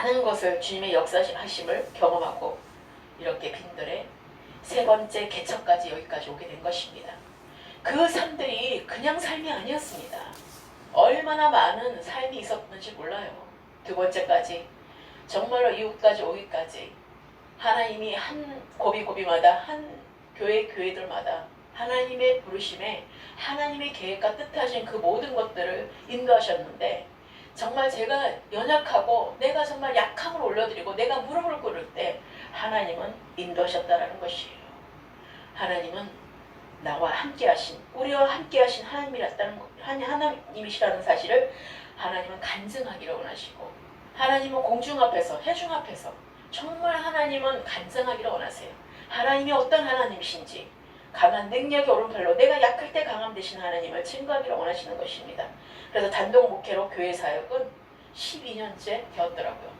많은 것을 주님의 역사하심을 경험하고 이렇게 빈들의 세 번째 개척까지 여기까지 오게 된 것입니다. 그 삶들이 그냥 삶이 아니었습니다. 얼마나 많은 삶이 있었는지 몰라요. 두 번째까지 정말로 이웃까지 오기까지 하나님이 한 고비고비마다 한 교회들마다 하나님의 부르심에 하나님의 계획과 뜻하신 그 모든 것들을 인도하셨는데 정말 제가 연약하고 내가 정말 약함을 올려드리고 내가 무릎을 꿇을 때 하나님은 인도하셨다라는 것이에요. 하나님은 나와 함께하신 우리와 함께하신 하나님이시라는 사실을 하나님은 간증하기를 원하시고 하나님은 공중 앞에서 회중 앞에서 정말 하나님은 간증하기를 원하세요. 하나님이 어떤 하나님이신지 강한 능력의 오른팔로 내가 약할 때 강함 되신 하나님을 증거하기를 원하시는 것입니다. 그래서 단독 목회로 교회 사역은 12년째 되었더라고요.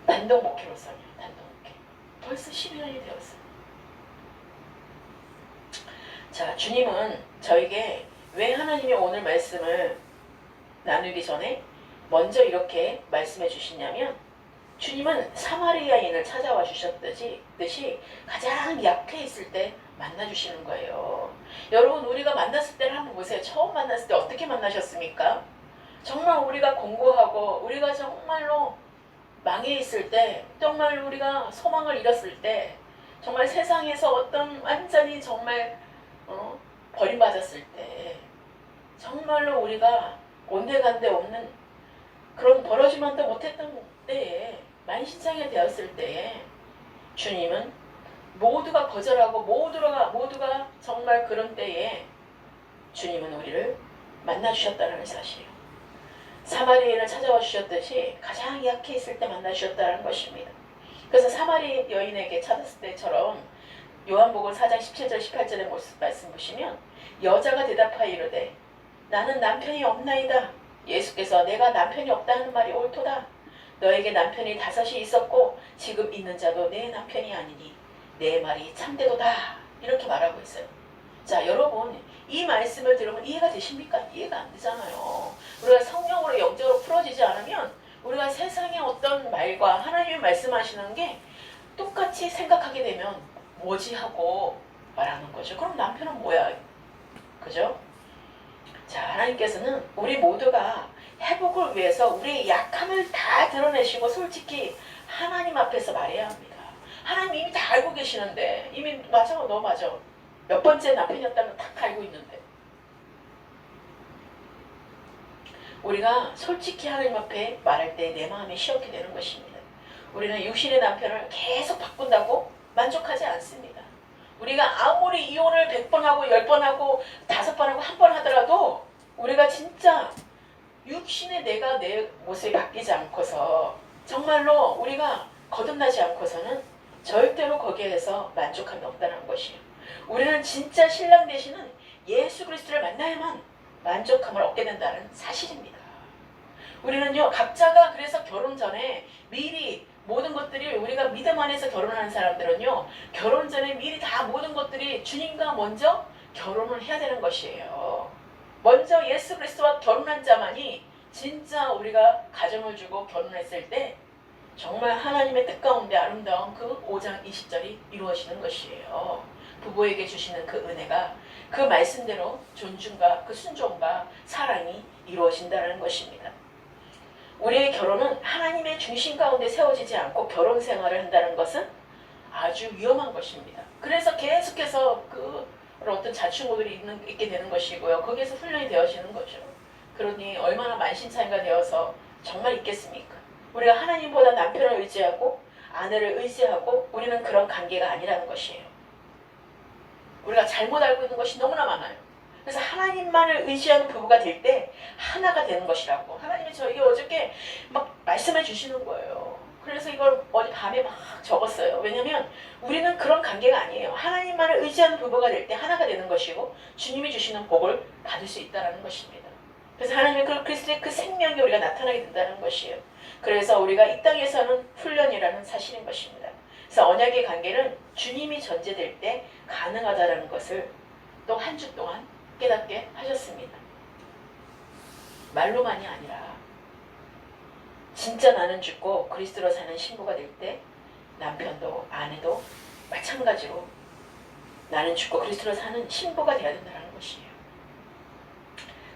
단독 목회로서요. 단독 목회. 벌써 12년이 되었어요. 자, 주님은 저에게 왜 하나님이 오늘 말씀을 나누기 전에 먼저 이렇게 말씀해 주시냐면 주님은 사마리아인을 찾아와 주셨듯이 가장 약해 있을 때 만나주시는 거예요. 여러분 우리가 만났을 때를 한번 보세요. 처음 만났을 때 어떻게 만나셨습니까? 정말 우리가 공고하고 우리가 정말로 망해 있을 때 정말 우리가 소망을 잃었을 때 정말 세상에서 어떤 완전히 정말 버림받았을 때 정말로 우리가 온데간데 없는 그런 벌어지만도 못했던 때에 만신창이 되었을 때에 주님은 모두가 거절하고 모두가 정말 그런 때에 주님은 우리를 만나주셨다는 사실이에요. 사마리아인을 찾아와 주셨듯이 가장 약해 있을 때 만나주셨다는 것입니다. 그래서 사마리 여인에게 찾았을 때처럼 요한복음 4장 17절 18절의 말씀 보시면 여자가 대답하여 이르되 나는 남편이 없나이다. 예수께서 내가 남편이 없다 하는 말이 옳도다. 너에게 남편이 5이 있었고 지금 있는 자도 내 남편이 아니니 내 말이 참되도다. 이렇게 말하고 있어요. 자, 여러분 이 말씀을 들으면 이해가 되십니까? 이해가 안 되잖아요. 우리가 성령으로 영적으로 풀어지지 않으면 우리가 세상의 어떤 말과 하나님이 말씀하시는 게 똑같이 생각하게 되면 뭐지 하고 말하는 거죠. 그럼 남편은 뭐야? 그죠? 자, 하나님께서는 우리 모두가 회복을 위해서 우리의 약함을 다 드러내시고 솔직히 하나님 앞에서 말해야 합니다. 하나님 이미 다 알고 계시는데 이미 맞아 너 맞아 몇 번째 남편이었다는 다 알고 있는데 우리가 솔직히 하나님 앞에 말할 때 내 마음이 시원케 되는 것입니다. 우리는 육신의 남편을 계속 바꾼다고 만족하지 않습니다. 우리가 아무리 이혼을 100번 하고 10번 하고 5번 하고 1번 하더라도 우리가 진짜 육신의 내가 내 모습이 바뀌지 않고서 정말로 우리가 거듭나지 않고서는 절대로 거기에서 만족함이 없다는 것이에요. 우리는 진짜 신랑 되시는 예수 그리스도를 만나야만 만족함을 얻게 된다는 사실입니다. 우리는요 각자가 그래서 결혼 전에 미리 모든 것들이 우리가 믿음 안에서 결혼하는 사람들은요 결혼 전에 미리 다 모든 것들이 주님과 먼저 결혼을 해야 되는 것이에요. 먼저 예수 그리스도와 결혼한 자만이 진짜 우리가 가정을 주고 결혼했을 때 정말 하나님의 뜻 가운데 아름다운 그 5장 20절이 이루어지는 것이에요. 부부에게 주시는 그 은혜가 그 말씀대로 존중과 그 순종과 사랑이 이루어진다는 것입니다. 우리의 결혼은 하나님의 중심 가운데 세워지지 않고 결혼 생활을 한다는 것은 아주 위험한 것입니다. 그래서 계속해서 그 어떤 자충우들이 있게 되는 것이고요. 거기에서 훈련이 되어지는 거죠. 그러니 얼마나 만신창이가 되어서 정말 있겠습니까? 우리가 하나님보다 남편을 의지하고 아내를 의지하고 우리는 그런 관계가 아니라는 것이에요. 우리가 잘못 알고 있는 것이 너무나 많아요. 그래서 하나님만을 의지하는 부부가 될 때 하나가 되는 것이라고 하나님이 저에게 어저께 막 말씀해 주시는 거예요. 그래서 이걸 어제 밤에 막 적었어요. 왜냐하면 우리는 그런 관계가 아니에요. 하나님만을 의지하는 부부가 될 때 하나가 되는 것이고 주님이 주시는 복을 받을 수 있다는 것입니다. 그래서 하나님의 그 그리스도의 그 생명이 우리가 나타나게 된다는 것이에요. 그래서 우리가 이 땅에서는 훈련이라는 사실인 것입니다. 그래서 언약의 관계는 주님이 전제될 때 가능하다는 것을 또 한 주 동안 깨닫게 하셨습니다. 말로만이 아니라 진짜 나는 죽고 그리스도로 사는 신부가 될 때 남편도 아내도 마찬가지로 나는 죽고 그리스도로 사는 신부가 되어야 된다는 것이에요.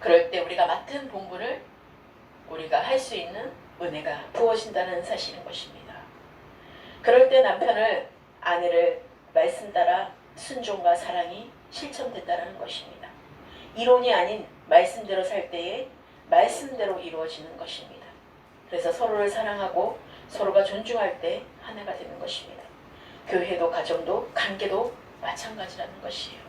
그럴 때 우리가 맡은 본분을 우리가 할 수 있는 은혜가 부어진다는 사실인 것입니다. 그럴 때 아내를 말씀 따라 순종과 사랑이 실천된다는 것입니다. 이론이 아닌 말씀대로 살 때에 말씀대로 이루어지는 것입니다. 그래서 서로를 사랑하고 서로가 존중할 때 하나가 되는 것입니다. 교회도 가정도 관계도 마찬가지라는 것이에요.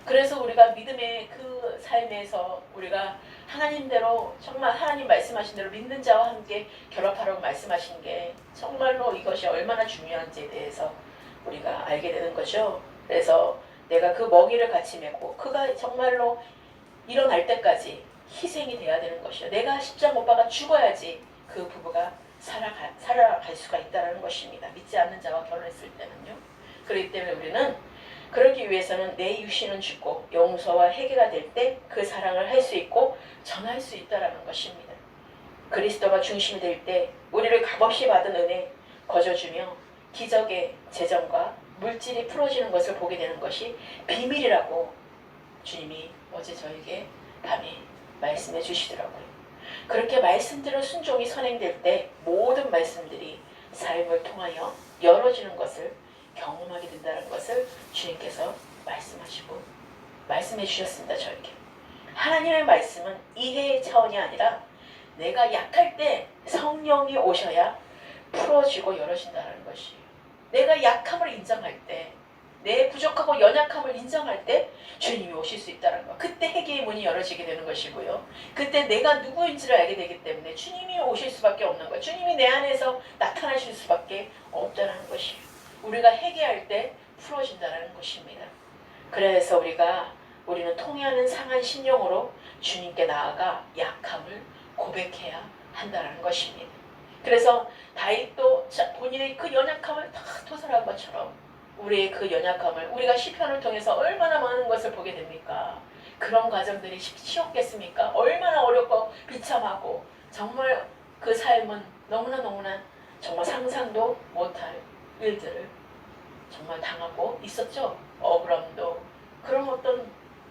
그래서 우리가 믿음의 그 삶에서 우리가 하나님대로 정말 하나님 말씀하신 대로 믿는 자와 함께 결합하라고 말씀하신 게 정말로 이것이 얼마나 중요한지에 대해서 우리가 알게 되는 거죠. 그래서 내가 그 먹이를 같이 메고 그가 정말로 일어날 때까지 희생이 돼야 되는 것이요. 내가 십자가 못 박아 죽어야지 그 부부가 살아갈 수가 있다는 것입니다. 믿지 않는 자와 결혼했을 때는요. 그렇기 때문에 우리는 그러기 위해서는 내 육신은 죽고 용서와 회개가 될 때 그 사랑을 할 수 있고 전할 수 있다는 것입니다. 그리스도가 중심이 될 때 우리를 값없이 받은 은혜 거저주며 기적의 재정과 물질이 풀어지는 것을 보게 되는 것이 비밀이라고 주님이 어제 저에게 밤에 말씀해 주시더라고요. 그렇게 말씀대로 순종이 선행될 때 모든 말씀들이 삶을 통하여 열어지는 것을 경험하게 된다는 것을 주님께서 말씀해 주셨습니다. 저에게. 하나님의 말씀은 이해의 차원이 아니라 내가 약할 때 성령이 오셔야 풀어지고 열어진다는 것이에요. 내가 약함을 인정할 때, 내 부족하고 연약함을 인정할 때 주님이 오실 수 있다는 것. 그때 회개의 문이 열어지게 되는 것이고요. 그때 내가 누구인지를 알게 되기 때문에 주님이 오실 수밖에 없는 것. 주님이 내 안에서 나타나실 수밖에 없다는 것이에요. 우리가 회개할 때 풀어진다는 것입니다. 그래서 우리는 통해하는 상한 심령으로 주님께 나아가 약함을 고백해야 한다는 것입니다. 그래서 다윗도 본인의 그 연약함을 다 토설한 것처럼 우리의 그 연약함을 우리가 시편을 통해서 얼마나 많은 것을 보게 됩니까? 그런 과정들이 쉬웠겠습니까? 얼마나 어렵고 비참하고 정말 그 삶은 너무나 정말 상상도 못할 일들을 정말 당하고 있었죠. 억울함도 그런 어떤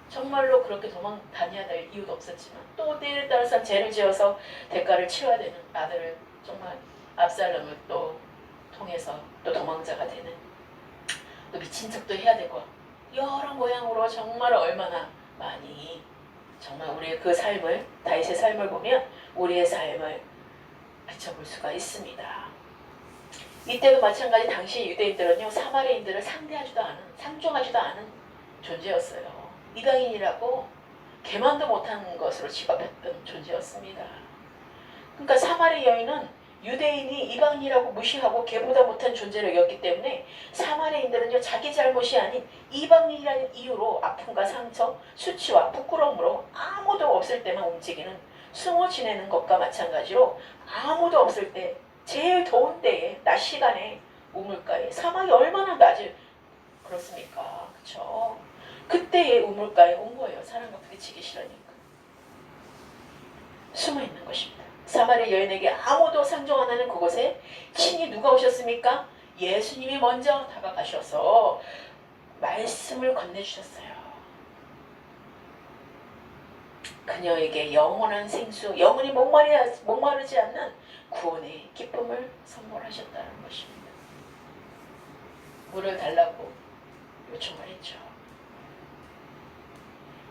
정말로 그렇게 도망 다녀야 될 이유도 없었지만 또 때에 따라서 죄를 지어서 대가를 치러야 되는 아들을 정말 압살롬을 또 통해서 또 도망자가 되는 또 미친 척도 해야 되고 여러 모양으로 정말 얼마나 많이 정말 우리의 그 삶을 다윗의 삶을 보면 우리의 삶을 비춰볼 수가 있습니다. 이때도 마찬가지 당시 유대인들은요 사마리인들을 상종하지도 않은 존재였어요. 이방인이라고 개만도 못한 것으로 취급했던 존재였습니다. 그러니까 사마리 여인은 유대인이 이방인이라고 무시하고 개보다 못한 존재를 여겼기 때문에 사마리인들은요 자기 잘못이 아닌 이방인이라는 이유로 아픔과 상처, 수치와 부끄러움으로 아무도 없을 때만 움직이는 숨어 지내는 것과 마찬가지로 아무도 없을 때 제일 더운 때에 낮 시간에 우물가에 사막이 얼마나 그렇습니까? 그렇죠? 그때의 우물가에 온 거예요. 사람과 부딪히기 싫으니까. 숨어 있는 것입니다. 사마리 여인에게 아무도 상종 안 하는 그곳에 친히 누가 오셨습니까? 예수님이 먼저 다가가셔서 말씀을 건네주셨어요. 그녀에게 영원한 생수, 영원히 목마르지 않는 구원의 기쁨을 선물하셨다는 것입니다. 물을 달라고 요청을 했죠.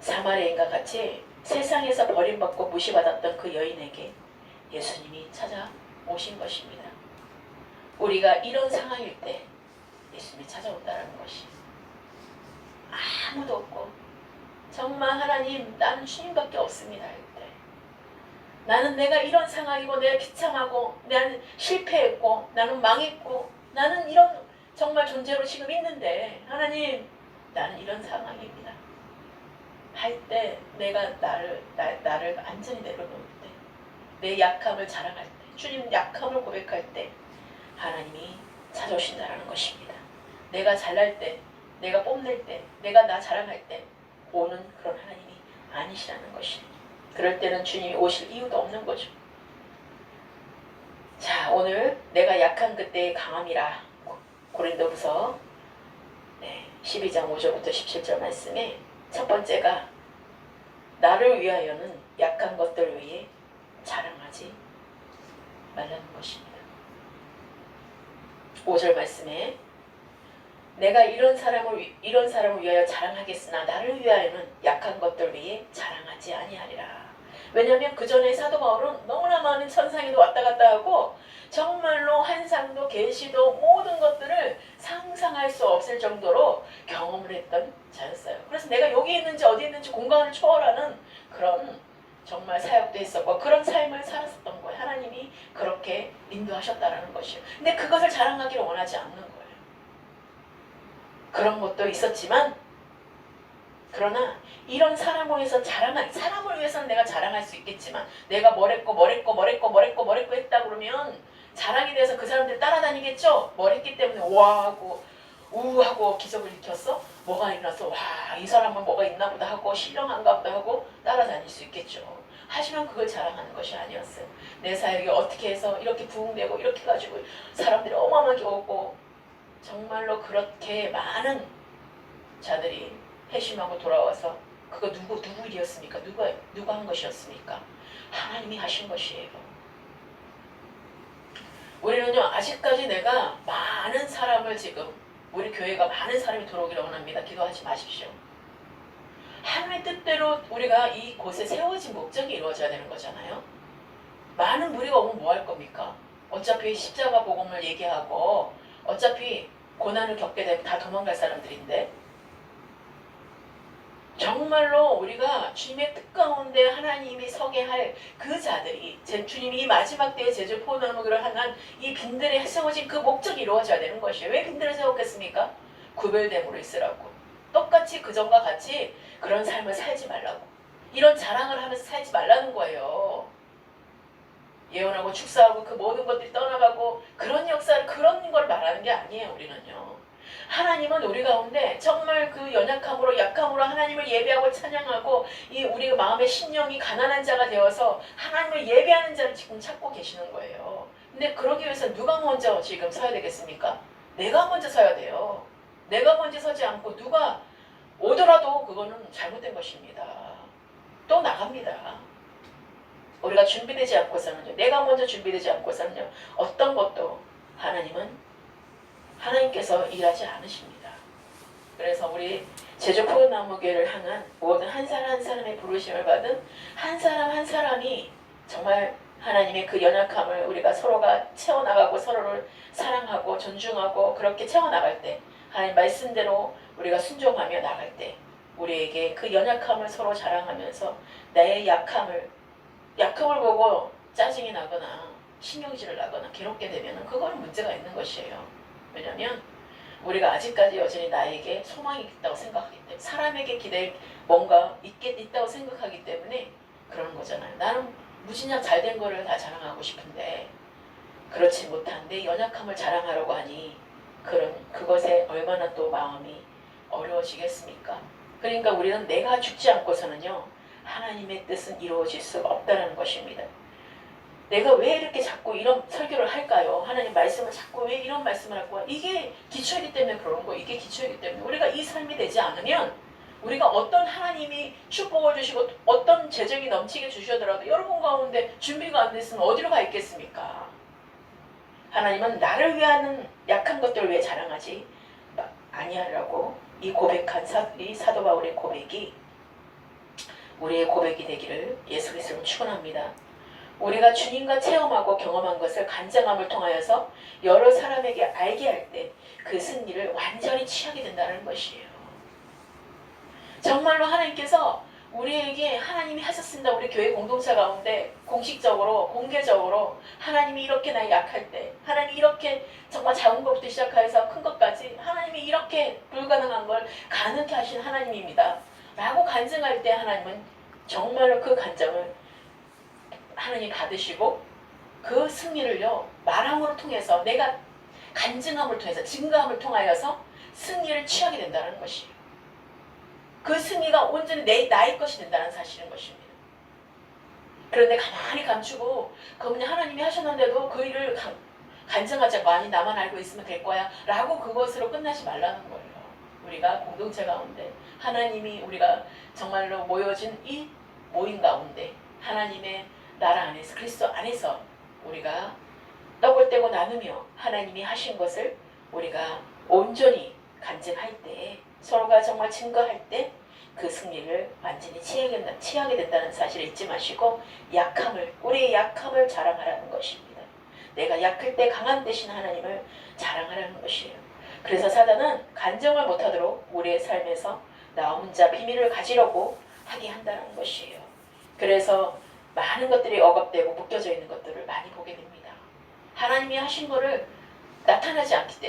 사마리아인과 같이 세상에서 버림받고 무시받았던 그 여인에게 예수님이 찾아오신 것입니다. 우리가 이런 상황일 때 예수님이 찾아온다는 것이 아무도 없고 정말 하나님 나는 주님밖에 없습니다 할 때 나는 내가 이런 상황이고 내가 비참하고 나는 실패했고 나는 망했고 나는 이런 정말 존재로 지금 있는데 하나님 나는 이런 상황입니다 할 때 내가 나를 완전히 내려놓을 때 내 약함을 자랑할 때 주님 약함을 고백할 때 하나님이 찾아오신다는 것입니다. 내가 잘날 때 내가 뽐낼 때 내가 나 자랑할 때 오는 그런 하나님이 아니시라는 것입니다. 그럴 때는 주님이 오실 이유도 없는 거죠. 자, 오늘 내가 약한 그때의 강함이라 고린도후서 12장 5절부터 17절 말씀에 첫 번째가 나를 위하여는 약한 것들 위해 자랑하지 말라는 것입니다. 5절 말씀에 내가 이런 사람을 위하여 자랑하겠으나 나를 위하여는 약한 것들 위해 자랑하지 아니하리라. 왜냐하면 그 전에 사도 바울은 너무나 많은 천상에도 왔다 갔다 하고 정말로 환상도 계시도 모든 것들을 상상할 수 없을 정도로 경험을 했던 자였어요. 그래서 내가 여기 있는지 어디 있는지 공간을 초월하는 그런 정말 사역도 했었고 그런 삶을 살았었던 거예요. 하나님이 그렇게 인도하셨다라는 것이에요. 근데 그것을 자랑하기를 원하지 않는 거예요. 그런 것도 있었지만 그러나 이런 사람을 위해서 사람을 위해서는 내가 자랑할 수 있겠지만 내가 뭘 했고 했다 그러면 자랑이 돼서 그 사람들 따라다니겠죠. 뭘 했기 때문에 와하고 우하고 기적을 일으켰어. 뭐가 일어나서 와 이 사람은 뭐가 있나 보다 하고 신령한가 보다 하고 따라다닐 수 있겠죠. 하지만 그걸 자랑하는 것이 아니었어요. 내 사역이 어떻게 해서 이렇게 부흥되고 이렇게 가지고 사람들이 어마어마하게 오고 정말로 그렇게 많은 자들이 회심하고 돌아와서 그거 누구 일이었습니까? 누가 한 것이었습니까? 하나님이 하신 것이에요. 우리는요 아직까지 내가 많은 사람을 지금 우리 교회가 많은 사람이 들어오기를 원합니다. 기도하지 마십시오. 하나님의 뜻대로 우리가 이곳에 세워진 목적이 이루어져야 되는 거잖아요. 많은 무리가 오면 뭐 할 겁니까? 어차피 십자가 복음을 얘기하고 어차피 고난을 겪게 되면 다 도망갈 사람들인데 정말로 우리가 주님의 뜻 가운데 하나님이 서게 할 그 자들이 주님이 이 마지막 때에 제주 포도나무교를 향한 이 빈들에 세워진 그 목적이 이루어져야 되는 것이에요. 왜 빈들을 세웠겠습니까? 구별됨으로 있으라고. 똑같이 그전과 같이 그런 삶을 살지 말라고. 이런 자랑을 하면서 살지 말라는 거예요. 예언하고 축사하고 그 모든 것들이 떠나가고 그런 역사를 그런 걸 말하는 게 아니에요. 우리는요. 하나님은 우리 가운데 정말 그 연약함으로 약함으로 하나님을 예배하고 찬양하고 이 우리 마음의 심령이 가난한 자가 되어서 하나님을 예배하는 자를 지금 찾고 계시는 거예요. 근데 그러기 위해서 누가 먼저 지금 서야 되겠습니까? 내가 먼저 서야 돼요. 내가 먼저 서지 않고 누가 오더라도 그거는 잘못된 것입니다. 또 나갑니다. 우리가 준비되지 않고서는요. 내가 먼저 준비되지 않고서는요. 어떤 것도 하나님께서 일하지 않으십니다. 그래서 우리 제주 포도나무교회를 향한 모든 한 사람 한 사람의 부르심을 받은 한 사람 한 사람이 정말 하나님의 그 연약함을 우리가 서로가 채워나가고 서로를 사랑하고 존중하고 그렇게 채워나갈 때 하나님 말씀대로 우리가 순종하며 나갈 때 우리에게 그 연약함을 서로 자랑하면서 나의 약함을 보고 짜증이 나거나 신경질을 나거나 괴롭게 되면 그건 문제가 있는 것이에요. 왜냐하면 우리가 아직까지 여전히 나에게 소망이 있다고 생각하기 때문에 사람에게 기댈 뭔가 있다고 생각하기 때문에 그러는 거잖아요. 나는 무진장 잘된 거를 다 자랑하고 싶은데 그렇지 못한 내 연약함을 자랑하려고 하니 그것에 얼마나 또 마음이 어려워지겠습니까? 그러니까 우리는 내가 죽지 않고서는요 하나님의 뜻은 이루어질 수가 없다는 것입니다. 내가 왜 이렇게 자꾸 이런 설교를 할까요? 하나님 말씀을 자꾸 왜 이런 말씀을 할까? 이게 기초이기 때문에 그런 거예요. 이게 기초이기 때문에 우리가 이 삶이 되지 않으면 우리가 어떤 하나님이 축복을 주시고 어떤 재정이 넘치게 주셔더라도 여러분 가운데 준비가 안 됐으면 어디로 가 있겠습니까? 하나님은 나를 위하는 약한 것들을 위해 자랑하지 아니하라고 이 고백한 이 사도 바울의 고백이 우리의 고백이 되기를 예수 그리스도로 축원합니다. 우리가 주님과 체험하고 경험한 것을 간증함을 통하여서 여러 사람에게 알게 할 때 그 승리를 완전히 취하게 된다는 것이에요. 정말로 하나님께서 우리에게 하나님이 하셨습니다. 우리 교회 공동체 가운데 공식적으로 공개적으로 하나님이 이렇게 나 약할 때 하나님이 이렇게 정말 작은 것부터 시작해서 큰 것까지 하나님이 이렇게 불가능한 걸 가능케 하신 하나님입니다. 라고 간증할 때 하나님은 정말로 그 간증을 하나님 받으시고 그 승리를요 말함으로 통해서 내가 간증함을 통해서 증거함을 통하여서 승리를 취하게 된다는 것이에요. 그 승리가 온전히 나의 것이 된다는 사실인 것입니다. 그런데 가만히 감추고 그냥 하나님이 하셨는데도 그 일을 간증하자고 아니 나만 알고 있으면 될 거야 라고 그것으로 끝나지 말라는 거예요. 우리가 공동체 가운데 하나님이 우리가 정말로 모여진 이 모임 가운데 하나님의 나라 안에서 그리스도 안에서 우리가 떡을 떼고 나누며 하나님이 하신 것을 우리가 온전히 간증할 때 서로가 정말 증거할 때 그 승리를 완전히 취하게 된다는 사실을 잊지 마시고 우리의 약함을 자랑하라는 것입니다. 내가 약할 때 강한 대신 하나님을 자랑하라는 것이에요. 그래서 사단은 간증을 못하도록 우리의 삶에서 나 혼자 비밀을 가지려고 하게 한다는 것이에요. 그래서 많은 것들이 억압되고 묶여져 있는 것들을 많이 보게 됩니다. 하나님이 하신 거를 나타나지 않았기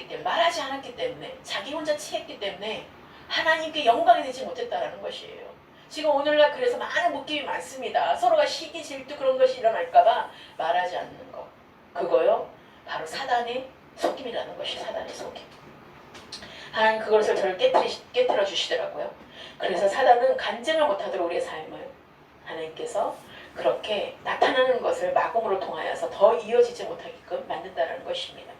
때문에 말하지 않았기 때문에 자기 혼자 취했기 때문에 하나님께 영광이 되지 못했다는 것이에요. 지금 오늘날 그래서 많은 묶임이 많습니다. 서로가 시기 질투 그런 것이 일어날까봐 말하지 않는 거. 그거요 바로 사단의 속임이라는 것이 사단의 속임. 하나님 그것을 저를 깨트려 주시더라고요. 그래서 사단은 간증을 못하도록 우리의 삶을 하나님께서 그렇게 나타나는 것을 마공으로 통하여서 더 이어지지 못하게끔 만든다는 것입니다.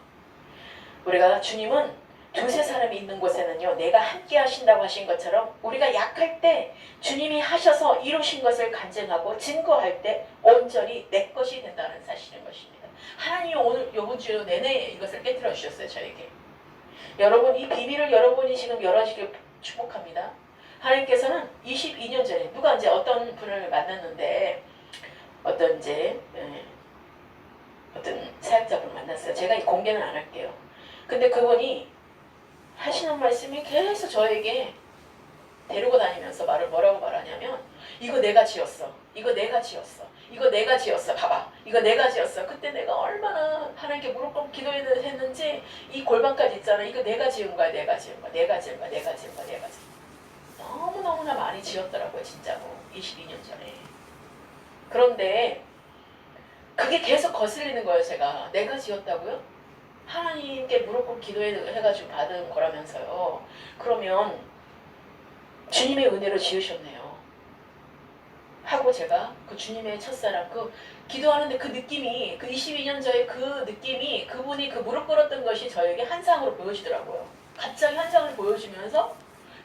우리가 주님은 두세 사람이 있는 곳에는요 내가 함께 하신다고 하신 것처럼 우리가 약할 때 주님이 하셔서 이루신 것을 간증하고 증거할 때 온전히 내 것이 된다는 사실인 것입니다. 하나님이 오늘 이번 주 내내 이것을 깨뜨려 주셨어요. 저에게. 여러분 이 비밀을 여러분이 지금 열어지길 축복합니다. 하나님께서는 22년 전에 누가 이제 어떤 분을 만났는데 어떤 사역자분을 만났어요. 제가 공개는 안 할게요. 근데 그분이 하시는 말씀이 계속 저에게 데리고 다니면서 뭐라고 말하냐면 이거 내가 지었어. 이거 내가 지었어. 이거 내가 지었어. 봐봐. 이거 내가 지었어. 그때 내가 얼마나 하나님께 무릎 꿇고 기도했는지 이 골반까지 있잖아. 이거 내가 지은 거야. 내가 지은 거야. 내가 지은 거야. 내가 지은 거야. 내가 지은 거야. 너무너무나 많이 지었더라고요. 진짜로. 22년 전에. 그런데 그게 계속 거슬리는 거예요. 제가. 내가 지었다고요? 하나님께 무릎 꿇고 기도해가지고 받은 거라면서요. 그러면 주님의 은혜로 지으셨네요. 하고 제가 그 주님의 첫사랑 기도하는데 그 느낌이 그 22년 전에 그 느낌이 그분이 그 무릎 꿇었던 것이 저에게 환상으로 보여지더라고요. 갑자기 환상을 보여주면서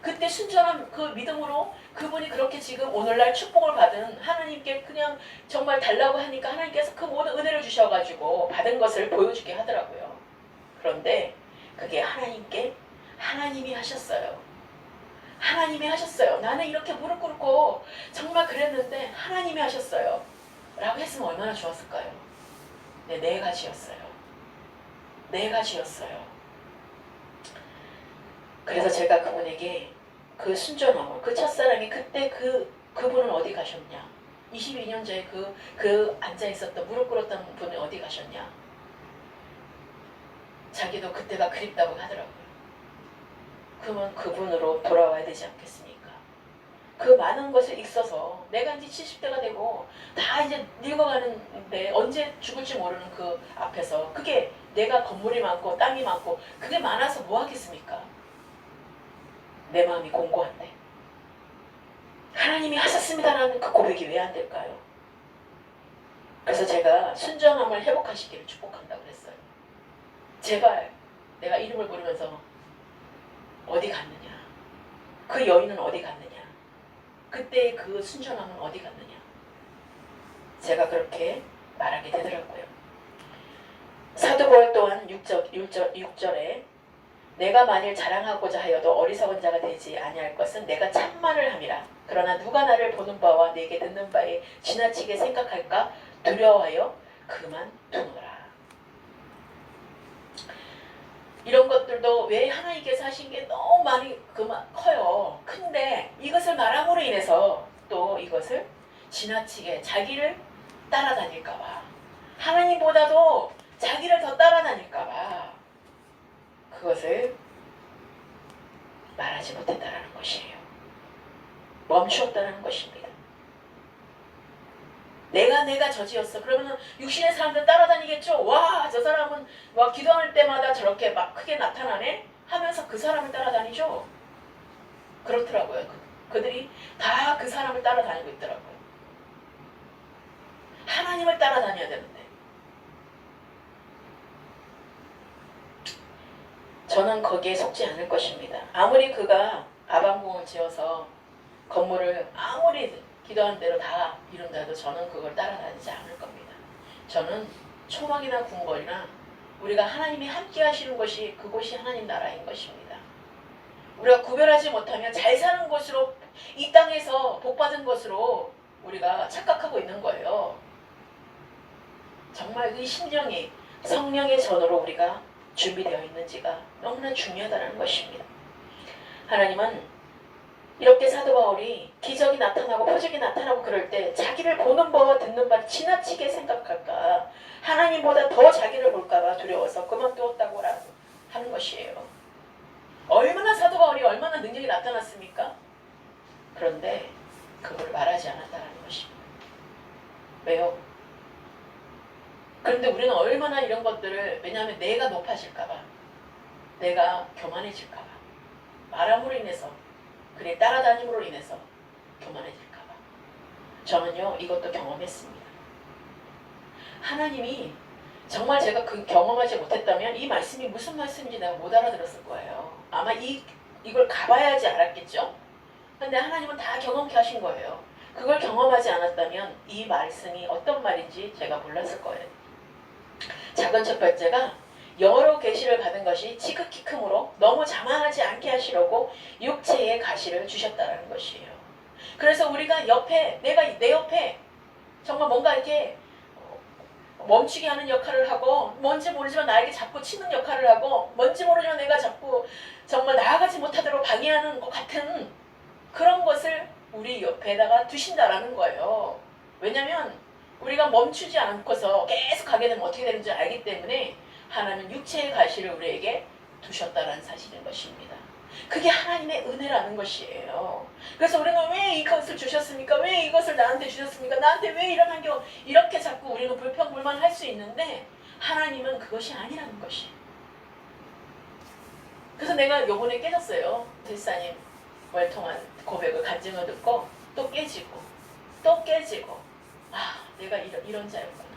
그때 순전한 그 믿음으로 그분이 그렇게 지금 오늘날 축복을 받은 하나님께 그냥 정말 달라고 하니까 하나님께서 그 모든 은혜를 주셔가지고 받은 것을 보여주게 하더라고요. 그런데 그게 하나님이 하셨어요. 하나님이 하셨어요. 나는 이렇게 무릎 꿇고 정말 그랬는데 하나님이 하셨어요. 라고 했으면 얼마나 좋았을까요? 네, 내가 지었어요. 내가 지었어요. 그래서 제가 그분에게 그 순전함을 그 첫사랑이 그때 그분은 어디 가셨냐? 22년 전에 그 앉아있었던 무릎 꿇었던 분이 어디 가셨냐? 자기도 그때가 그립다고 하더라고요. 그러면 그분으로 돌아와야 되지 않겠습니까? 그 많은 것을 있어서 내가 이제 70대가 되고 다 이제 늙어가는데 언제 죽을지 모르는 그 앞에서 그게 내가 건물이 많고 땅이 많고 그게 많아서 뭐 하겠습니까? 내 마음이 공고한데 하나님이 하셨습니다라는 그 고백이 왜 안 될까요? 그래서 제가 순전함을 회복하시기를 축복한다고 그랬어요. 제발 내가 이름을 부르면서 어디 갔느냐? 그 여인은 어디 갔느냐? 그때의 그 순전함은 어디 갔느냐? 제가 그렇게 말하게 되더라고요. 사도 바울 또한 6절에 내가 만일 자랑하고자 하여도 어리석은 자가 되지 아니할 것은 내가 참말을 함이라. 그러나 누가 나를 보는 바와 내게 듣는 바에 지나치게 생각할까 두려워하여 그만 두노라. 이런 것들도 왜 하나님께서 하신 게 너무 많이 커요. 큰데 이것을 말함으로 인해서 또 이것을 지나치게 자기를 따라다닐까봐 하나님보다도 자기를 더 따라다닐까봐 그것을 말하지 못했다는 것이에요. 멈추었다는 것입니다. 내가 저지였어. 그러면 육신의 사람들 따라다니겠죠. 와, 저 사람은 와 기도할 때마다 저렇게 막 크게 나타나네 하면서 그 사람을 따라다니죠. 그렇더라고요. 그들이 다 그 사람을 따라다니고 있더라고요. 하나님을 따라다녀야 되는데 저는 거기에 속지 않을 것입니다. 아무리 그가 아방궁을 지어서 건물을 아무리 기도한 대로 다 이룬다 해도 저는 그걸 따라다니지 않을 겁니다. 저는 초막이나 궁궐이나 우리가 하나님이 함께 하시는 것이 그곳이 하나님 나라인 것입니다. 우리가 구별하지 못하면 잘 사는 것으로 이 땅에서 복받은 것으로 우리가 착각하고 있는 거예요. 정말 이 심령이 성령의 전으로 우리가 준비되어 있는지가 너무나 중요하다는 것입니다. 하나님은 이렇게 사도 바울이 기적이 나타나고 표적이 나타나고 그럴 때 자기를 보는 바와 듣는 바를 지나치게 생각할까, 하나님보다 더 자기를 볼까봐 두려워서 그만두었다고 하는 것이에요. 얼마나 사도 바울이 얼마나 능력이 나타났습니까? 그런데 그걸 말하지 않았다는 것입니다. 왜요? 그런데 우리는 얼마나 이런 것들을, 왜냐하면 내가 높아질까봐, 내가 교만해질까봐, 말함으로 인해서, 그의 따라다님으로 인해서 교만해질까봐. 저는요 이것도 경험했습니다. 하나님이 정말 제가 그 경험하지 못했다면 이 말씀이 무슨 말씀인지 내가 못 알아들었을 거예요. 아마 이걸 가봐야지 알았겠죠. 근데 하나님은 다 경험케 하신 거예요. 그걸 경험하지 않았다면 이 말씀이 어떤 말인지 제가 몰랐을 거예요. 작은 첫 번째가 여러 계시를 받은 것이 지극히 크므로 너무 자만하지 않게 하시려고 육체의 가시를 주셨다는 것이에요. 그래서 우리가 옆에, 내가 내 옆에 정말 뭔가 이렇게 멈추게 하는 역할을 하고, 뭔지 모르지만 나에게 자꾸 치는 역할을 하고, 뭔지 모르지만 내가 자꾸 정말 나아가지 못하도록 방해하는 것 같은 그런 것을 우리 옆에다가 두신다라는 거예요. 왜냐하면 우리가 멈추지 않고서 계속 가게 되면 어떻게 되는지 알기 때문에 하나님은 육체의 가시를 우리에게 두셨다는 사실인 것입니다. 그게 하나님의 은혜라는 것이에요. 그래서 우리는 왜 이것을 주셨습니까? 왜 이것을 나한테 주셨습니까? 나한테 왜 이런 환경, 이렇게 자꾸 우리는 불평불만할 수 있는데 하나님은 그것이 아니라는 것이에요. 그래서 내가 요번에 깨졌어요. 대사님 월통한 고백을, 간증을 듣고 또 깨지고 또 깨지고, 아, 내가 이런 자였구나.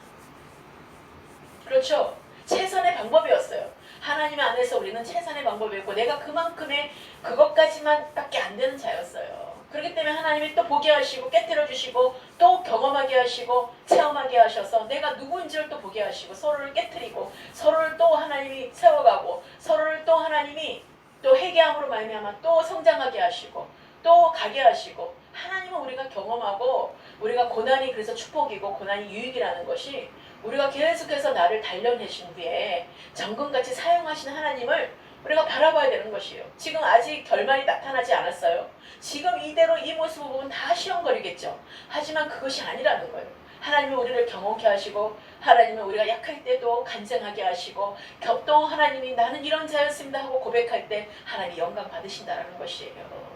그렇죠. 최선의 방법이었어요. 하나님 안에서 우리는 최선의 방법이었고 내가 그만큼의 그것까지만 밖에 안 되는 자였어요. 그렇기 때문에 하나님이 또 보게 하시고 깨뜨려 주시고 또 경험하게 하시고 체험하게 하셔서 내가 누구인지를 또 보게 하시고 서로를 깨뜨리고 서로를 또 하나님이 세워가고 서로를 또 하나님이 또 회개함으로 말미암아 또 성장하게 하시고 또 가게 하시고, 하나님은 우리가 경험하고 우리가 고난이 그래서 축복이고 고난이 유익이라는 것이 우리가 계속해서 나를 단련하신 후에 정금같이 사용하신 하나님을 우리가 바라봐야 되는 것이에요. 지금 아직 결말이 나타나지 않았어요. 지금 이대로 이 모습을 보면 다 시험거리겠죠. 하지만 그것이 아니라는 거예요. 하나님은 우리를 경험케 하시고 하나님은 우리가 약할 때도 간증하게 하시고 또 하나님이 나는 이런 자였습니다 하고 고백할 때 하나님이 영광 받으신다는 것이에요.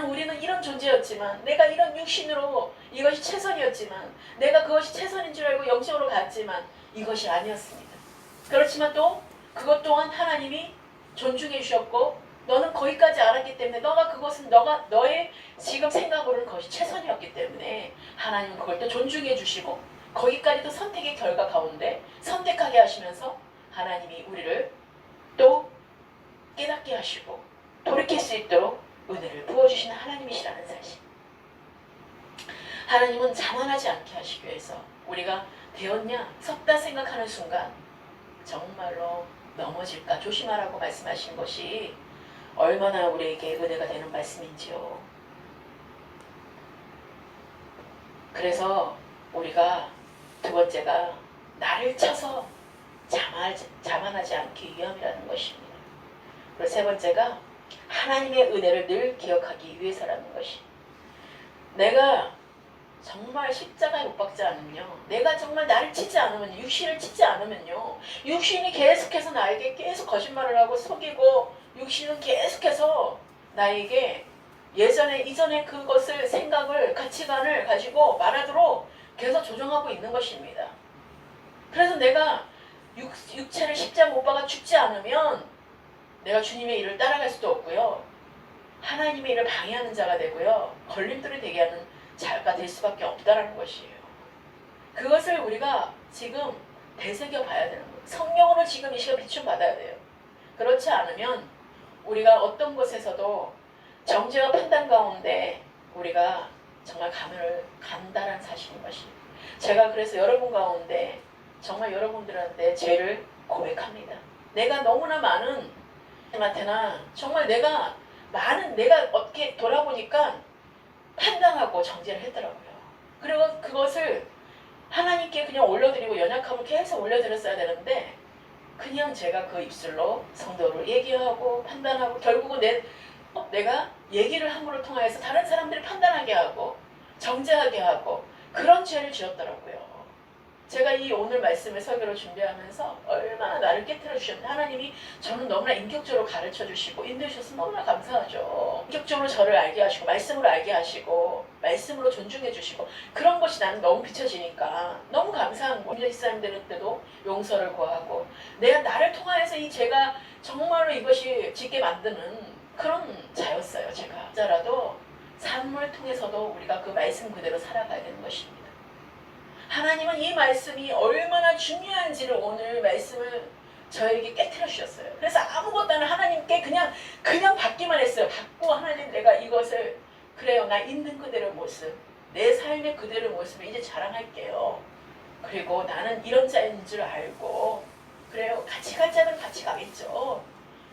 우리는 이런 존재였지만, 내가 이런 육신으로 이것이 최선이었지만, 내가 그것이 최선인 줄 알고 영적으로 갔지만 이것이 아니었습니다. 그렇지만 또 그것 또한 하나님이 존중해 주셨고 너는 거기까지 알았기 때문에 그것은 너의 지금 생각으로는 그것이 최선이었기 때문에 하나님은 그걸 또 존중해 주시고 거기까지도 선택의 결과 가운데 선택하게 하시면서 하나님이 우리를 또 깨닫게 하시고 돌이킬 수 있도록 은혜를 부어주시는 하나님이시라는 사실. 하나님은 자만하지 않게 하시기 위해서 우리가 되었냐 섰다 생각하는 순간 정말로 넘어질까 조심하라고 말씀하신 것이 얼마나 우리에게 은혜가 되는 말씀인지요. 그래서 우리가 두 번째가 나를 쳐서 자만하지 않기 위함이라는 것입니다. 그리고 세 번째가 하나님의 은혜를 늘 기억하기 위해서라는 것이, 내가 정말 십자가에 못 박지 않으면요, 내가 정말 나를 치지 않으면, 육신을 치지 않으면요, 육신이 계속해서 나에게 계속 거짓말을 하고 속이고 육신은 계속해서 나에게 이전에 그것을 생각을 가치관을 가지고 말하도록 계속 조정하고 있는 것입니다. 그래서 내가 육체를 십자가 못 박아 죽지 않으면 내가 주님의 일을 따라갈 수도 없고요, 하나님의 일을 방해하는 자가 되고요, 걸림돌이 되게 하는 자가 될 수밖에 없다라는 것이에요. 그것을 우리가 지금 되새겨 봐야 되는 거예요. 성령으로 지금 이 시간 비춤 받아야 돼요. 그렇지 않으면 우리가 어떤 곳에서도 정죄와 판단 가운데 우리가 정말 가면을 간다는 사실인 것입니다. 제가 그래서 여러분 가운데 정말 여러분들한테 죄를 고백합니다. 내가 너무나 많은 한테나 정말 내가 어떻게 돌아보니까 판단하고 정죄를 했더라고요. 그리고 그것을 하나님께 그냥 올려드리고 연약함을 계속 올려드렸어야 되는데 그냥 제가 그 입술로 성도를 얘기하고 판단하고 결국은 내가 얘기를 함으로 통하여서 다른 사람들이 판단하게 하고 정죄하게 하고 그런 죄를 지었더라고요. 제가 이 오늘 말씀을 설교를 준비하면서 얼마나 나를 깨트려 주셨는데 하나님이 저는 너무나 인격적으로 가르쳐 주시고 인도해 주셔서 너무나 감사하죠. 인격적으로 저를 알게 하시고 말씀으로 알게 하시고 말씀으로 존중해 주시고 그런 것이 나는 너무 비춰지니까 너무 감사한 거예요. 이스라엘들한테도 용서를 구하고 내가 나를 통하여서 이 죄가 정말로 이것이 짓게 만드는 그런 자였어요. 제가 자라도 삶을 통해서도 우리가 그 말씀 그대로 살아가야 되는 것입니다. 하나님은 이 말씀이 얼마나 중요한지를 오늘 말씀을 저에게 깨트려 주셨어요. 그래서 아무것도 안 하나님께 그냥 받기만 했어요. 받고 하나님 내가 이것을 그래요. 나 있는 그대로 모습 내 삶의 그대로 모습을 이제 자랑할게요. 그리고 나는 이런 자인 줄 알고 그래요. 같이 갈 자는 같이 가겠죠.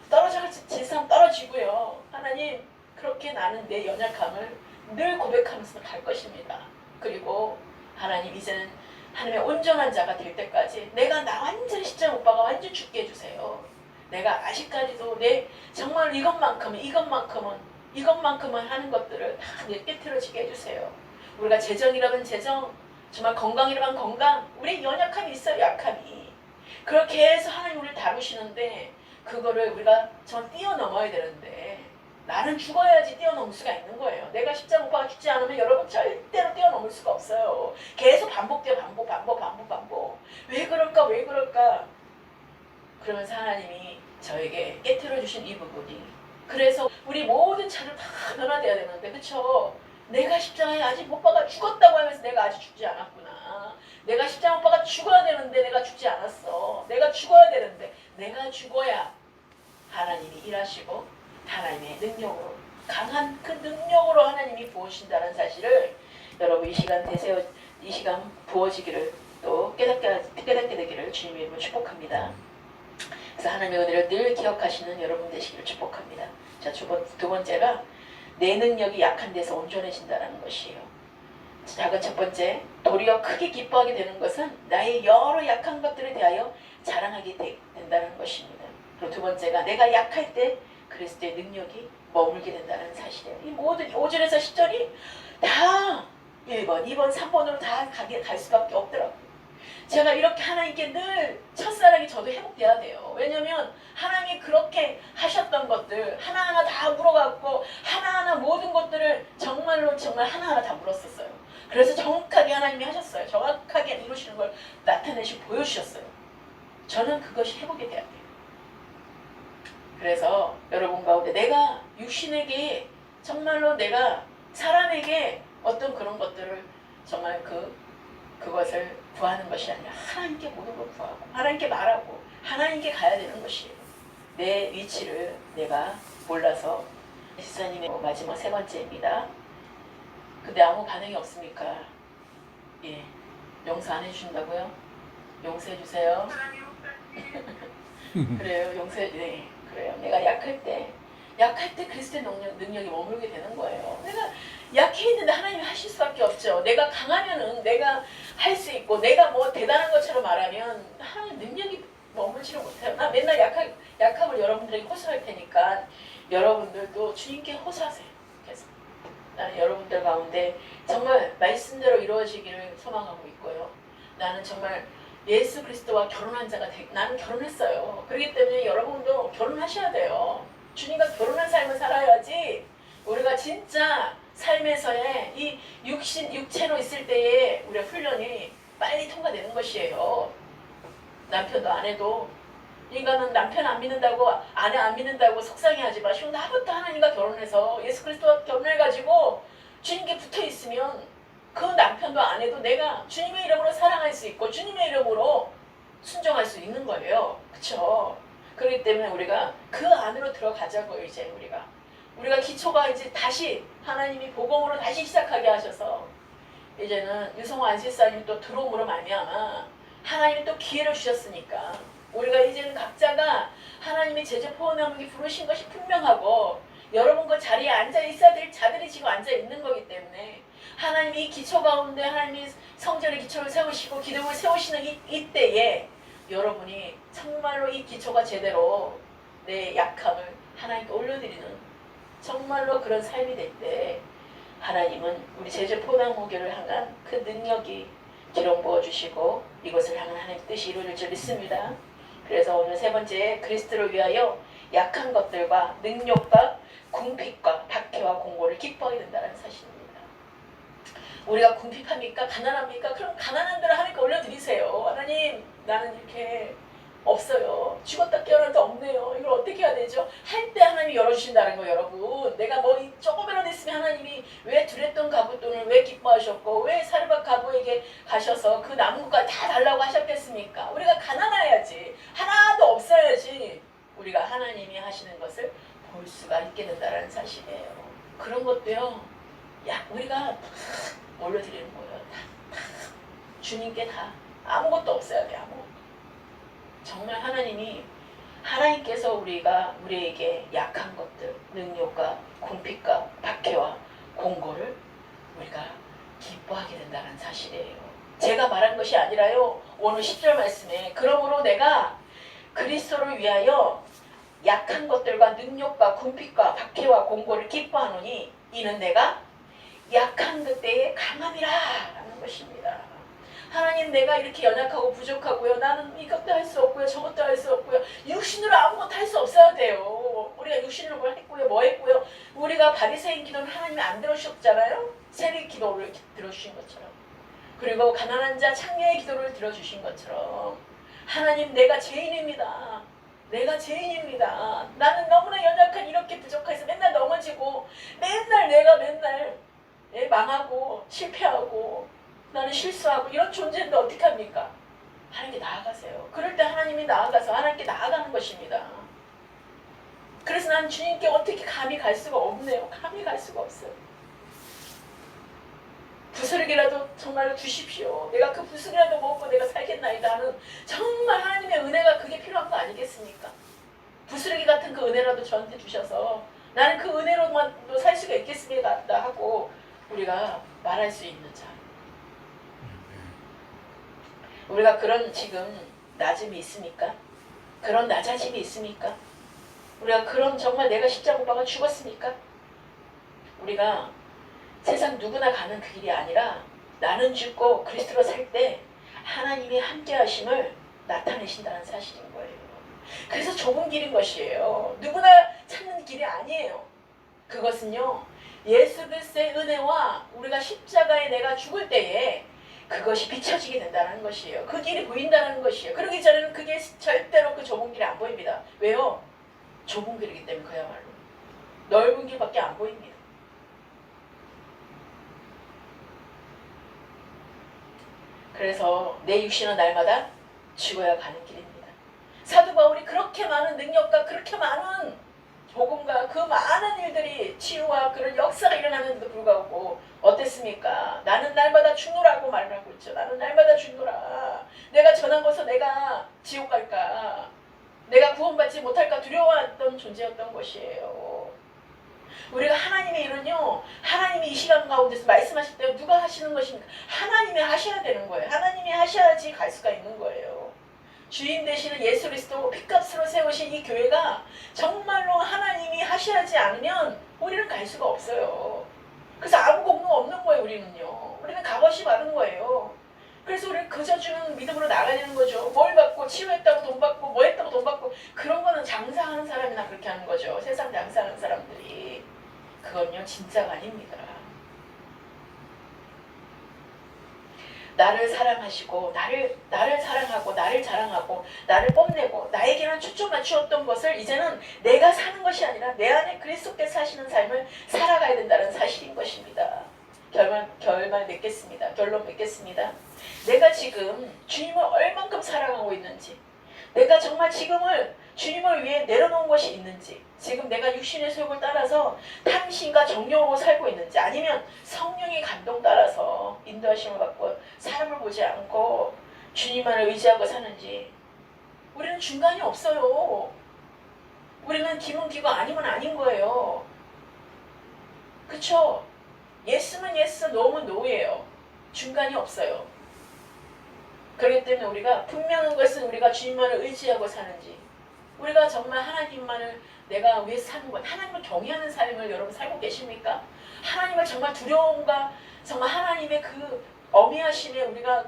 떨어질 사람 떨어지고요. 하나님 그렇게 나는 내 연약함을 늘 고백하면서 갈 것입니다. 그리고 하나님 이제는 하나님의 온전한 자가 될 때까지 내가 나 완전히 십자가 못 박아 완전히 죽게 해주세요. 내가 아직까지도 내 정말 이것만큼은 하는 것들을 다 깨트려지게 해주세요. 우리가 재정이라면 재정, 정말 건강이라면 건강, 우리 연약함이 있어요. 약함이. 그렇게 해서 하나님 우리를 다루시는데 그거를 우리가 정말 뛰어넘어야 되는데 나는 죽어야지 뛰어넘을 수가 있는 거예요. 내가 십자가 못 박아 죽지 않으면 여러분 절대로 뛰어넘을 수가 없어요. 계속 반복돼요. 반복. 왜 그럴까? 그러면서 하나님이 저에게 깨트려 주신 이 부분이 그래서 우리 모든 차를 다 변화돼야 되는데 그쵸? 내가 십자가에 아직 못 박아 죽었다고 하면서 내가 아직 죽지 않았구나. 내가 십자가 못 박아 죽어야 되는데 내가 죽지 않았어. 내가 죽어야 되는데 내가 죽어야 하나님이 일하시고 하나님의 능력으로 강한 그 능력으로 하나님이 부으신다는 사실을 여러분 이 시간 부어지기를 또 깨닫게 되기를 주님의 이름으로 축복합니다. 그래서 하나님의 은혜를 늘 기억하시는 여러분 되시기를 축복합니다. 자, 두 번째가 내 능력이 약한 데서 온전해진다는 것이에요. 작은 첫 번째, 도리어 크게 기뻐하게 되는 것은 나의 여러 약한 것들에 대하여 자랑하게 된다는 것입니다. 그리고 두 번째가 내가 약할 때 그리스도의 능력이 머물게 된다는 사실이에요. 이 모든 5절에서 10절이 다 1번, 2번, 3번으로 다 갈 수밖에 없더라고요. 제가 이렇게 하나님께 늘 첫사랑이 저도 회복돼야 돼요. 왜냐면 하나님이 그렇게 하셨던 것들 하나하나 다 물어갖고 하나하나 모든 것들을 정말 하나하나 다 물었었어요. 그래서 정확하게 하나님이 하셨어요. 정확하게 이루시는 걸 나타내시고 보여주셨어요. 저는 그것이 회복이 돼야 돼요. 그래서 여러분 가운데 내가 육신에게 정말로 내가 사람에게 어떤 그런 것들을 정말 그것을 구하는 것이 아니라 하나님께 모든 걸 구하고 하나님께 말하고 하나님께 가야 되는 것이에요. 내 위치를 내가 몰라서 지사님의 마지막 세 번째입니다. 근데 아무 반응이 없습니까? 예, 용서 안 해주신다고요? 용서해 주세요. 그래요, 네, 그래요. 내가 약할 때 그리스도의 능력이 머물게 되는 거예요. 내가 약해 있는데 하나님이 하실 수밖에 없죠. 내가 강하면은 내가 할 수 있고 내가 뭐 대단한 것처럼 말하면 하나님 능력이 머물지를 못해요. 나 맨날 약함을 여러분들에게 호소할 테니까 여러분들도 주님께 호소하세요. 그래서 나는 여러분들 가운데 정말 말씀대로 이루어지기를 소망하고 있고요. 나는 정말 예수 그리스도와 결혼한 자가 나는 결혼했어요. 그렇기 때문에 여러분도 결혼하셔야 돼요. 주님과 결혼한 삶을 살아야지 우리가 진짜 삶에서의 이 육체로 있을 때의 우리의 훈련이 빨리 통과되는 것이에요. 남편도 아내도 인간은 남편 안 믿는다고 아내 안 믿는다고 속상해하지 마시고 나부터 하나님과 결혼해서 예수 그리스도와 결혼해가지고 주님께 붙어 있으면 그 남편도 아내도 내가 주님의 이름으로 사랑할 수 있고 주님의 이름으로 순종할 수 있는 거예요. 그쵸? 그렇기 때문에 우리가 그 안으로 들어가자고요. 이제 우리가 기초가 이제 다시 하나님이 복음으로 다시 시작하게 하셔서 이제는 유성화 안실사님 또 들어옴으로 말미암아 하나님이 또 기회를 주셨으니까 우리가 이제는 각자가 하나님의 제재 포함하게 부르신 것이 분명하고 여러분 그 자리에 앉아 있어야 될 자들이 지금 앉아 있는 거기 때문에 하나님이 이 기초 가운데 하나님이 성전의 기초를 세우시고 기둥을 세우시는 이때에 여러분이 정말로 이 기초가 제대로 내 약함을 하나님께 올려드리는 정말로 그런 삶이 될 때 하나님은 우리 제주 포항목교를 향한 그 능력이 기름 부어주시고 이것을 향한 하나님의 뜻이 이루어질 줄 믿습니다. 그래서 오늘 세 번째 그리스도를 위하여 약한 것들과 능력과 궁핍과 박해와 공고를 기뻐하게 된다는 사실입니다. 우리가 궁핍합니까? 가난합니까? 그럼 가난한 대로 하나님께 올려드리세요. 하나님 나는 이렇게 없어요. 죽었다 깨어났다 없네요. 이걸 어떻게 해야 되죠? 할 때 하나님이 열어주신다는 거예요. 여러분 내가 뭐 조금이라도 있으면 하나님이 왜 두랬던 가부돈을 왜 기뻐하셨고 왜 사르밧 가부에게 가셔서 그 남은 것까지 다 달라고 하셨겠습니까? 우리가 가난해야지 하나도 없어야지 우리가 하나님이 하시는 것을 볼 수가 있게 된다는 사실이에요. 그런 것도요 우리가 다 올려드리는 거예요. 다 주님께 다 아무것도 없어야 돼. 아무것도. 정말 하나님께서 우리에게 약한 것들, 능력과 궁핍과 박해와 공고를 우리가 기뻐하게 된다는 사실이에요. 제가 말한 것이 아니라요. 오늘 10절 말씀에 그러므로 내가 그리스도를 위하여 약한 것들과 능력과 궁핍과 박해와 공고를 기뻐하노니 이는 내가 약한 그때에 강함이라 라는 것입니다. 하나님 내가 이렇게 연약하고 부족하고요. 나는 이것도 할 수 없고요. 저것도 할 수 없고요. 육신으로 아무것도 할 수 없어야 돼요. 우리가 육신으로 뭘 했고요. 뭐 했고요. 우리가 바리새인 기도는 하나님이 안 들어주셨잖아요. 세리 기도를 들어주신 것처럼. 그리고 가난한 자 창녀의 기도를 들어주신 것처럼 하나님 내가 죄인입니다. 내가 죄인입니다. 나는 너무나 연약한 이렇게 부족해서 맨날 넘어지고 내가 맨날 망하고 실패하고 나는 실수하고 이런 존재인데 어떻게 합니까? 하나님께 나아가세요. 그럴 때 하나님이 나아가서 하나님께 나아가는 것입니다. 그래서 난 주님께 어떻게 감히 갈 수가 없네요. 감히 갈 수가 없어요. 부스러기라도 정말 주십시오. 내가 그 부스러기라도 먹고 내가 살겠나이다 하는 정말 하나님의 은혜가 그게 필요한 거 아니겠습니까? 부스러기 같은 그 은혜라도 저한테 주셔서 나는 그 은혜로만 살 수가 있겠습니까? 하고 우리가 말할 수 있는 자. 우리가 그런 지금 낮음이 있습니까? 그런 낮아짐이 있습니까? 우리가 그런 정말 내가 십자가 못 박아 죽었습니까? 우리가 세상 누구나 가는 그 길이 아니라 나는 죽고 그리스도로 살 때 하나님의 함께 하심을 나타내신다는 사실인 거예요. 그래서 좁은 길인 것이에요. 누구나 찾는 길이 아니에요. 그것은요 예수 그리스도의 은혜와 우리가 십자가에 내가 죽을 때에 그것이 비춰지게 된다는 것이에요. 그 길이 보인다는 것이에요. 그러기 전에는 그게 절대로 그 좁은 길이 안 보입니다. 왜요? 좁은 길이기 때문에 그야말로 넓은 길밖에 안 보입니다. 그래서 내 육신은 날마다 죽어야 가는 길입니다. 사도 바울이 그렇게 많은 능력과 그렇게 많은 복음과 그 많은 일들이 치유와 그런 역사가 일어나는데도 불구하고 어땠습니까? 나는 날마다 죽노라고 말을 하고 있죠. 나는 날마다 죽노라. 내가 전한 것을 내가 지옥 갈까? 내가 구원받지 못할까 두려워했던 존재였던 것이에요. 우리가 하나님의 일은요. 하나님이 이 시간 가운데서 말씀하실 때 누가 하시는 것입니까? 하나님이 하셔야 되는 거예요. 하나님이 하셔야지 갈 수가 있는 거예요. 주인 되시는 예수 그리스도 핏값으로 세우신 이 교회가 정말로 하나님이 하셔야지 않으면 우리는 갈 수가 없어요. 그래서 아무 공로 없는 거예요. 우리는 값없이 받은 거예요. 그래서 우리는 그저 주는 믿음으로 나가야 되는 거죠. 뭘 받고 치유했다고 돈 받고 뭐 했다고 돈 받고 그런 거는 장사하는 사람이나 그렇게 하는 거죠. 세상 장사하는 사람들이. 그건요 진짜가 아닙니다. 나를 사랑하시고 나를 사랑하고 나를 자랑하고 나를 뽐내고 나에게만 초점 맞추었던 것을 이제는 내가 사는 것이 아니라 내 안에 그리스도께서 사시는 삶을 살아가야 된다는 사실인 것입니다. 결말 맺겠습니다. 결론 맺겠습니다. 내가 지금 주님을 얼만큼 사랑하고 있는지, 내가 정말 지금을 주님을 위해 내려놓은 것이 있는지, 지금 내가 육신의 소욕을 따라서 탐심과 정욕으로 살고 있는지, 아니면 성령의 감동 따라서 인도하심을 받고 사람을 보지 않고 주님만을 의지하고 사는지. 우리는 중간이 없어요. 우리는 기면 기고 아니면 아닌 거예요. 그쵸? 예스면 예스, 노면 노예요. 중간이 없어요. 그렇기 때문에 우리가 분명한 것은 우리가 주님만을 의지하고 사는지, 우리가 정말 하나님만을 내가 왜 사는 것, 하나님을 경외하는 삶을 여러분 살고 계십니까? 하나님을 정말 두려움과 정말 하나님의 그 어미하심에 우리가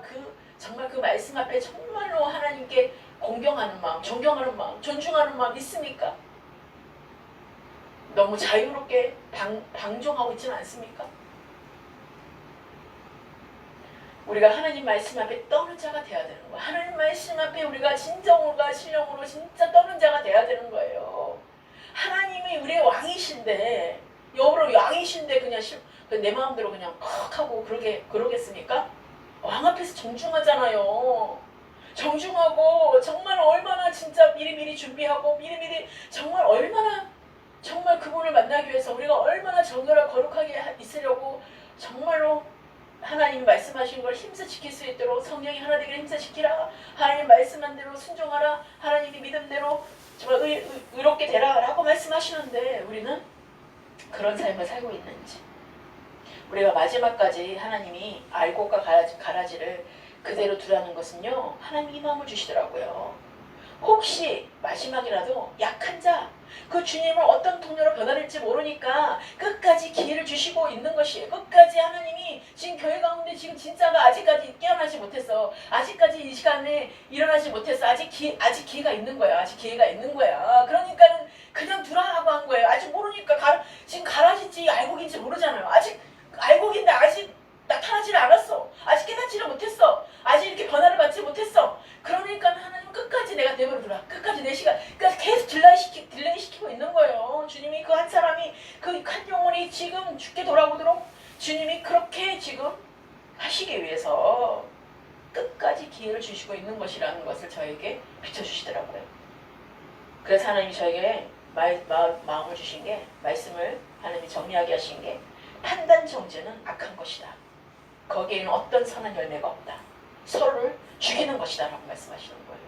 정말 그 말씀 앞에 정말로 하나님께 공경하는 마음, 존경하는 마음, 존중하는 마음 있습니까? 너무 자유롭게 방종하고 있지는 않습니까? 우리가 하나님 말씀 앞에 떠는 자가 돼야 되는 거예요. 하나님 말씀 앞에 우리가 진정으로가 신령으로 진짜 떠는 자가 돼야 되는 거예요. 하나님이 우리의 왕이신데, 여러분 왕이신데 그냥 내 마음대로 그냥 팍 하고 그러겠습니까? 왕 앞에서 정중하잖아요. 정중하고 정말 얼마나 진짜 미리미리 준비하고 미리미리 정말 얼마나 정말 그분을 만나기 위해서 우리가 얼마나 정결하고 거룩하게 있으려고 정말로 하나님이 말씀하신 걸 힘써 지킬 수 있도록 성령이 하나 되기를 힘써 지키라. 하나님 말씀한 대로 순종하라. 하나님이 믿음대로 정말 의롭게 되라 라고 말씀하시는데 우리는 그런 삶을 살고 있는지, 우리가 마지막까지 하나님이 알곡과 가라지를 그대로 두라는 것은요, 하나님이 이 마음을 주시더라고요. 혹시 마지막이라도 약한 자, 그 주님을 어떤 통로로 변화될지 모르니까 끝까지 기회를 주시고 있는 것이에요. 끝까지 하나님이 지금 교회 가운데 지금 진짜가 아직까지 깨어나지 못했어. 아직까지 이 시간에 일어나지 못했어. 아직 기회가 있는 거야. 아직 기회가 있는 거야. 그러니까는 그냥 두라라고 한 거예요. 아직 모르니까 지금 가라진지 알곡인지 모르잖아요. 아직 알곡인데 아직 나타나지를 않았어. 아직 깨닫지를 못했어. 아직 이렇게 변화를 받지 못했어. 그러니까 하나님 끝까지 내가 내버려 두라. 끝까지 내 시간, 그러니까 계속 딜레이 시키고 있는 거예요. 주님이 그 한 사람이, 그 한 영혼이 지금 죽게 돌아오도록 주님이 그렇게 지금 하시기 위해서 끝까지 기회를 주시고 있는 것이라는 것을 저에게 비춰주시더라고요. 그래서 하나님이 저에게 마음을 주신 게, 말씀을 하나님이 정리하게 하신 게, 판단 정죄는 악한 것이다. 거기에는 어떤 선한 열매가 없다. 서로를 죽이는 것이다 라고 말씀하시는 거예요.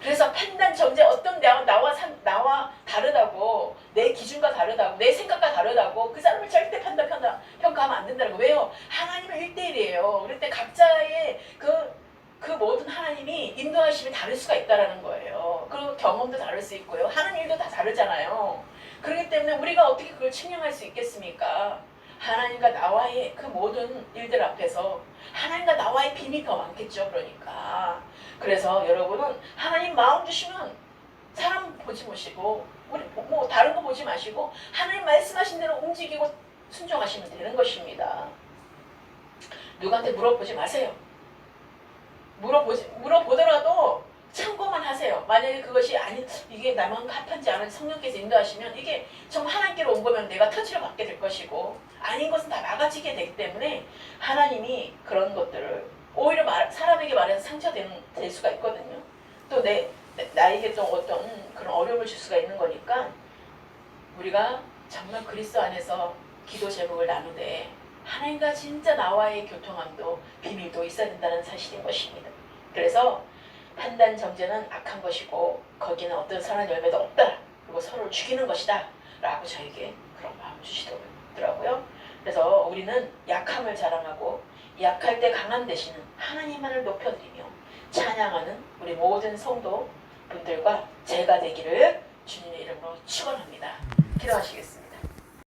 그래서 판단 정죄, 어떤 나와 다르다고, 내 기준과 다르다고, 내 생각과 다르다고 그 사람을 절대 평가하면 안 된다는 거예요. 왜요? 하나님은 1대1이에요. 그럴 때 각자의 그 모든 하나님이 인도하심이 다를 수가 있다는 거예요. 그리고 경험도 다를 수 있고요. 하는 일도 다 다르잖아요. 그렇기 때문에 우리가 어떻게 그걸 측량할 수 있겠습니까? 하나님과 나와의 그 모든 일들 앞에서 하나님과 나와의 빈이 더 많겠죠. 그러니까. 그래서 여러분은 하나님 마음 주시면 사람 보지 마시고, 우리 뭐 다른 거 보지 마시고 하나님 말씀하신 대로 움직이고 순종하시면 되는 것입니다. 누구한테 물어보지 마세요. 물어보더라도 참고만 하세요. 만약에 그것이 이게 나만 합한지 않은지 성령께서 인도하시면 이게 정말 하나님께로 온 거면 내가 터치를 받게 될 것이고, 아닌 것은 다 막아지게 되기 때문에 하나님이 그런 것들을 오히려 사람에게 말해서 상처될 수가 있거든요. 또 나에게 또 어떤 그런 어려움을 줄 수가 있는 거니까 우리가 정말 그리스도 안에서 기도 제목을 나누되 하나님과 진짜 나와의 교통함도 비밀도 있어야 된다는 사실인 것입니다. 그래서 판단 정죄는 악한 것이고 거기는 어떤 선한 열매도 없다. 그리고 서로를 죽이는 것이다 라고 저에게 그런 마음을 주시더라고요. 그래서 우리는 약함을 자랑하고 약할 때 강한 대신은 하나님만을 높여드리며 찬양하는 우리 모든 성도 분들과 제가 되기를 주님의 이름으로 축원합니다. 기도하시겠습니다.